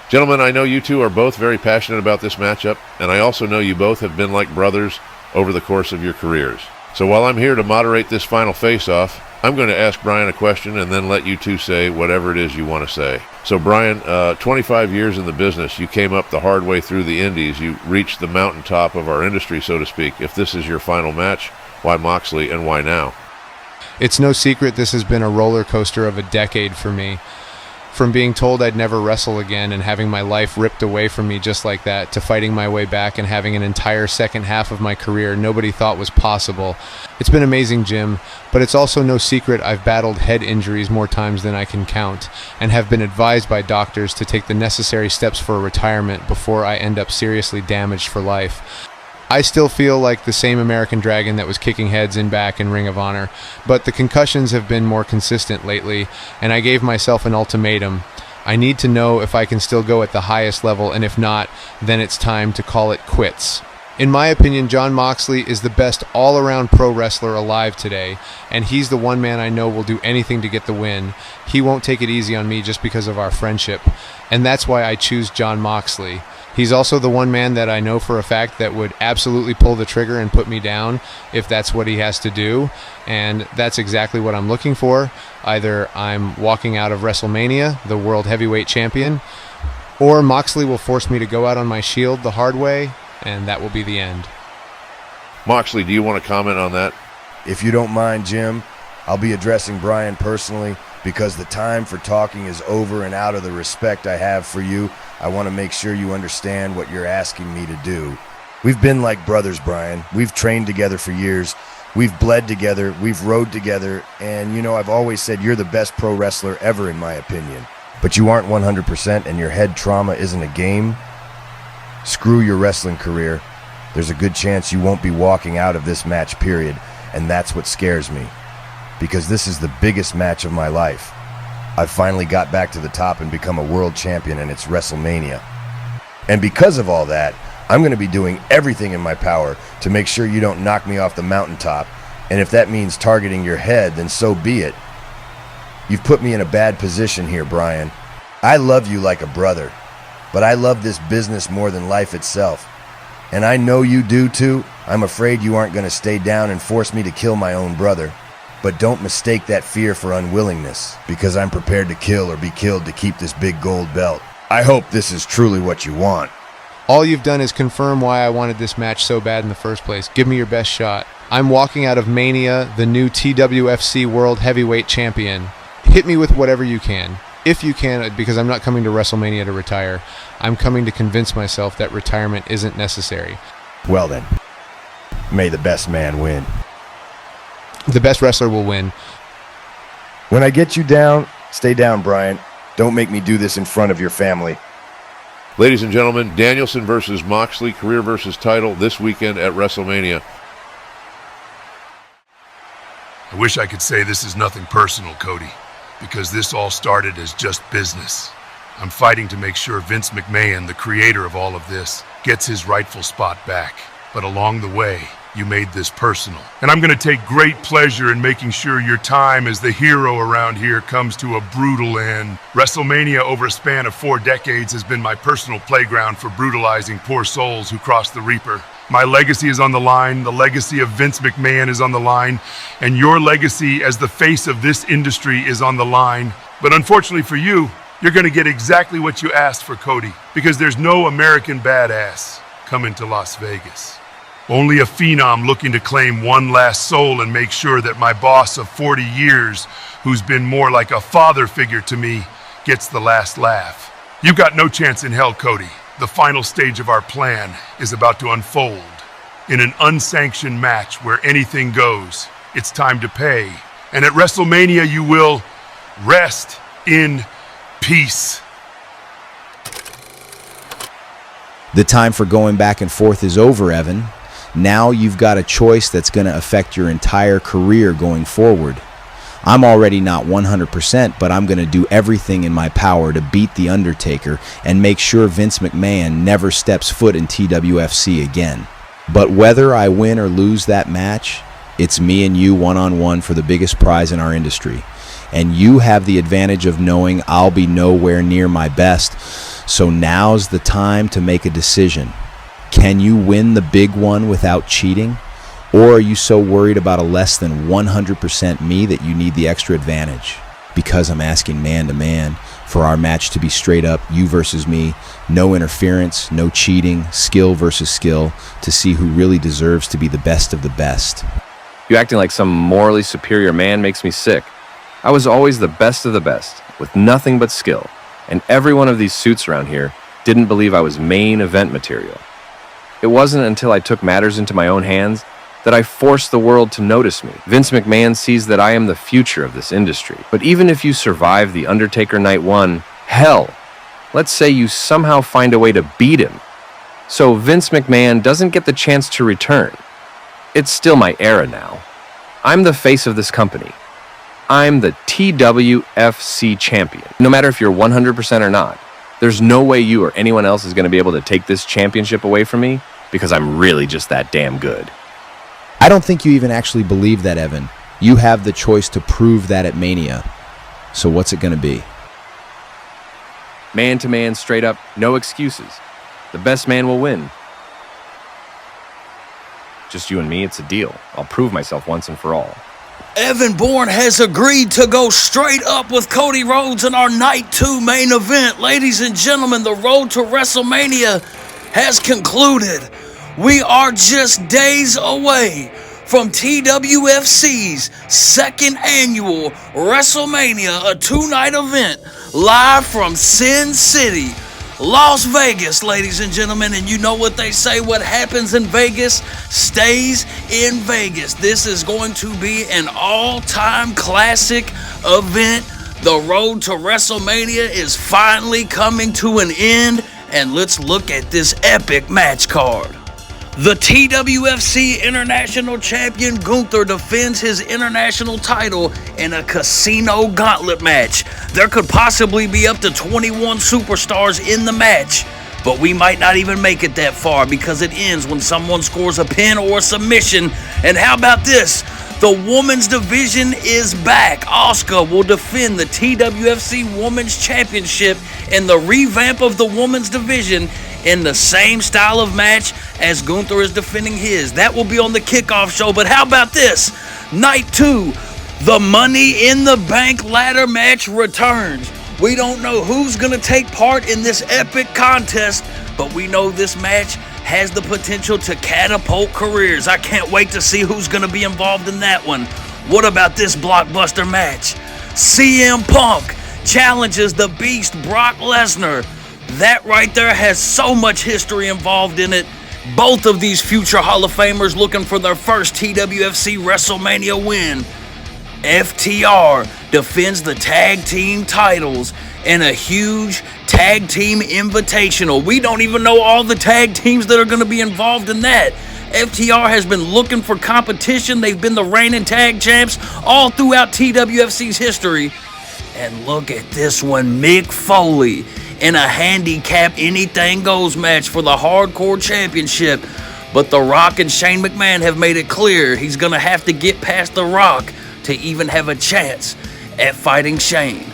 Gentlemen, I know you two are both very passionate about this matchup, and I also know you both have been like brothers over the course of your careers. So while I'm here to moderate this final face-off, I'm going to ask Brian a question and then let you two say whatever it is you want to say. So Brian, 25 years in the business, you came up the hard way through the indies. You reached the mountaintop of our industry, so to speak. If this is your final match, why Moxley and why now? It's no secret this has been a roller coaster of a decade for me. From being told I'd never wrestle again and having my life ripped away from me just like that, to fighting my way back and having an entire second half of my career nobody thought was possible. It's been amazing, Jim, but it's also no secret I've battled head injuries more times than I can count, and have been advised by doctors to take the necessary steps for retirement before I end up seriously damaged for life. I still feel like the same American Dragon that was kicking heads in back in Ring of Honor, but the concussions have been more consistent lately, and I gave myself an ultimatum. I need to know if I can still go at the highest level, and if not, then it's time to call it quits. In my opinion, Jon Moxley is the best all-around pro wrestler alive today, and he's the one man I know will do anything to get the win. He won't take it easy on me just because of our friendship, and that's why I choose Jon Moxley. He's also the one man that I know for a fact that would absolutely pull the trigger and put me down if that's what he has to do, and that's exactly what I'm looking for. Either I'm walking out of WrestleMania, the World Heavyweight Champion, or Moxley will force me to go out on my shield the hard way, and that will be the end. Moxley, do you want to comment on that? If you don't mind, Jim, I'll be addressing Brian personally, because the time for talking is over, and out of the respect I have for you, I want to make sure you understand what you're asking me to do. We've been like brothers, Brian. We've trained together for years. We've bled together. We've rode together. And, you know, I've always said you're the best pro wrestler ever, in my opinion. But you aren't 100%, and your head trauma isn't a game. Screw your wrestling career. There's a good chance you won't be walking out of this match, period. And that's what scares me, because this is the biggest match of my life. I've finally got back to the top and become a world champion, and it's WrestleMania. And because of all that, I'm going to be doing everything in my power to make sure you don't knock me off the mountaintop. And if that means targeting your head, then so be it. You've put me in a bad position here, Brian. I love you like a brother, but I love this business more than life itself. And I know you do too. I'm afraid you aren't going to stay down and force me to kill my own brother. But don't mistake that fear for unwillingness, because I'm prepared to kill or be killed to keep this big gold belt. I hope this is truly what you want. All you've done is confirm why I wanted this match so bad in the first place. Give me your best shot. I'm walking out of Mania, the new TWFC World Heavyweight Champion. Hit me with whatever you can. If you can, because I'm not coming to WrestleMania to retire. I'm coming to convince myself that retirement isn't necessary. Well then, may the best man win. The best wrestler will win. When I get you down, stay down, Brian. Don't make me do this in front of your family. Ladies and gentlemen, Danielson versus Moxley, career versus title, this weekend at WrestleMania. I wish I could say this is nothing personal, Cody, because this all started as just business. I'm fighting to make sure Vince McMahon, the creator of all of this, gets his rightful spot back. But along the way, you made this personal. And I'm going to take great pleasure in making sure your time as the hero around here comes to a brutal end. WrestleMania over a span of 4 decades has been my personal playground for brutalizing poor souls who cross the Reaper. My legacy is on the line, the legacy of Vince McMahon is on the line, and your legacy as the face of this industry is on the line. But unfortunately for you, you're going to get exactly what you asked for, Cody, because there's no American badass coming to Las Vegas. Only a phenom looking to claim one last soul and make sure that my boss of 40 years, who's been more like a father figure to me, gets the last laugh. You've got no chance in hell, Cody. The final stage of our plan is about to unfold. In an unsanctioned match where anything goes, it's time to pay. And at WrestleMania, you will rest in peace. The time for going back and forth is over, Evan. Now you've got a choice that's going to affect your entire career going forward. I'm already not 100%, but I'm going to do everything in my power to beat The Undertaker and make sure Vince McMahon never steps foot in TWFC again. But whether I win or lose that match, it's me and you one-on-one for the biggest prize in our industry. And you have the advantage of knowing I'll be nowhere near my best. So now's the time to make a decision. Can you win the big one without cheating? Or are you so worried about a less than 100% me that you need the extra advantage? Because I'm asking man to man for our match to be straight up, you versus me, no interference, no cheating, skill versus skill, to see who really deserves to be the best of the best. You acting like some morally superior man makes me sick. I was always the best of the best, with nothing but skill, and every one of these suits around here didn't believe I was main event material. It wasn't until I took matters into my own hands that I forced the world to notice me. Vince McMahon sees that I am the future of this industry. But even if you survive the Undertaker Night 1, hell, let's say you somehow find a way to beat him, so Vince McMahon doesn't get the chance to return. It's still my era now. I'm the face of this company. I'm the TWFC champion. No matter if you're 100% or not, there's no way you or anyone else is going to be able to take this championship away from me, because I'm really just that damn good. I don't think you even actually believe that, Evan. You have the choice to prove that at Mania. So what's it going to be? Man to man, straight up, no excuses. The best man will win. Just you and me, it's a deal. I'll prove myself once and for all. Evan Bourne has agreed to go straight up with Cody Rhodes in our Night 2 main event. Ladies and gentlemen, the road to WrestleMania has concluded. We are just days away from TWFC's second annual WrestleMania, a two-night event live from Sin City, Las Vegas, ladies and gentlemen. And you know what they say, what happens in Vegas stays in Vegas. This is going to be an all-time classic event. The road to WrestleMania is finally coming to an end, and let's look at this epic match card. The TWFC International Champion Gunther defends his international title in a casino gauntlet match. There could possibly be up to 21 superstars in the match, but we might not even make it that far because it ends when someone scores a pin or a submission. And how about this? The women's division is back. Asuka will defend the TWFC Women's Championship in the revamp of the women's division in the same style of match as Gunther is defending his. That will be on the kickoff show. But how about this? Night 2, the Money in the Bank ladder match returns. We don't know who's going to take part in this epic contest, but we know this match has the potential to catapult careers. I can't wait to see who's going to be involved in that one. What about this blockbuster match? CM Punk challenges the Beast Brock Lesnar. That right there has so much history involved in it. Both of these future Hall of Famers looking for their first TWFC WrestleMania win. FTR defends the tag team titles in a huge tag team invitational. We don't even know all the tag teams that are going to be involved in that. FTR has been looking for competition. They've been the reigning tag champs all throughout TWFC's history. And look at this one, Mick Foley in a handicap anything goes match for the Hardcore Championship. But The Rock and Shane McMahon have made it clear he's going to have to get past The Rock to even have a chance at fighting Shane.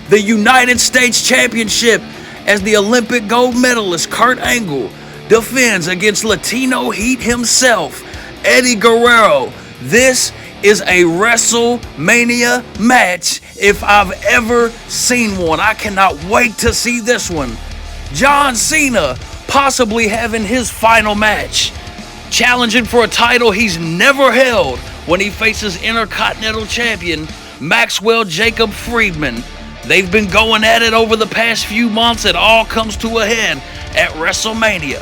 The United States Championship, as the Olympic gold medalist Kurt Angle defends against Latino Heat himself, Eddie Guerrero. This is a WrestleMania match if I've ever seen one. I cannot wait to see this one. John Cena possibly having his final match, challenging for a title he's never held when he faces Intercontinental Champion Maxwell Jacob Friedman. They've been going at it over the past few months. It all comes to a head at WrestleMania.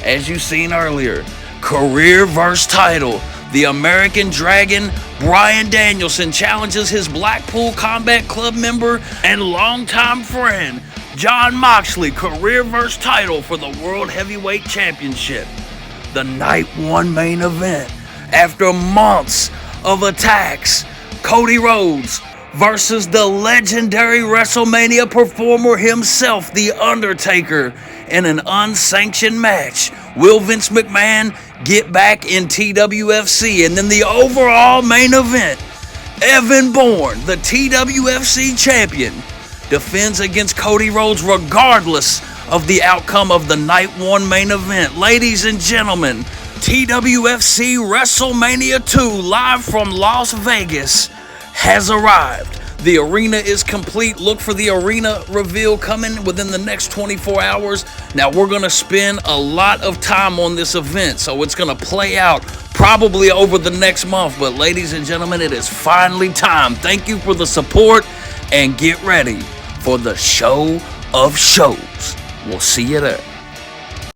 As you've seen earlier, career versus title. The American Dragon, Bryan Danielson, challenges his Blackpool Combat Club member and longtime friend, Jon Moxley, career versus title for the World Heavyweight Championship. The Night 1 main event. After months of attacks, Cody Rhodes versus the legendary WrestleMania performer himself, The Undertaker, in an unsanctioned match. Will Vince McMahon get back in TWFC? And then the overall main event, Evan Bourne, the TWFC champion, defends against Cody Rhodes regardless of the outcome of the Night 1 main event. Ladies and gentlemen, TWFC WrestleMania 2 live from Las Vegas has arrived. The arena is complete. Look for the arena reveal coming within the next 24 hours. Now, we're going to spend a lot of time on this event, so it's going to play out probably over the next month. But ladies and gentlemen, it is finally time. Thank you for the support, and get ready for the show of shows. We'll see you there.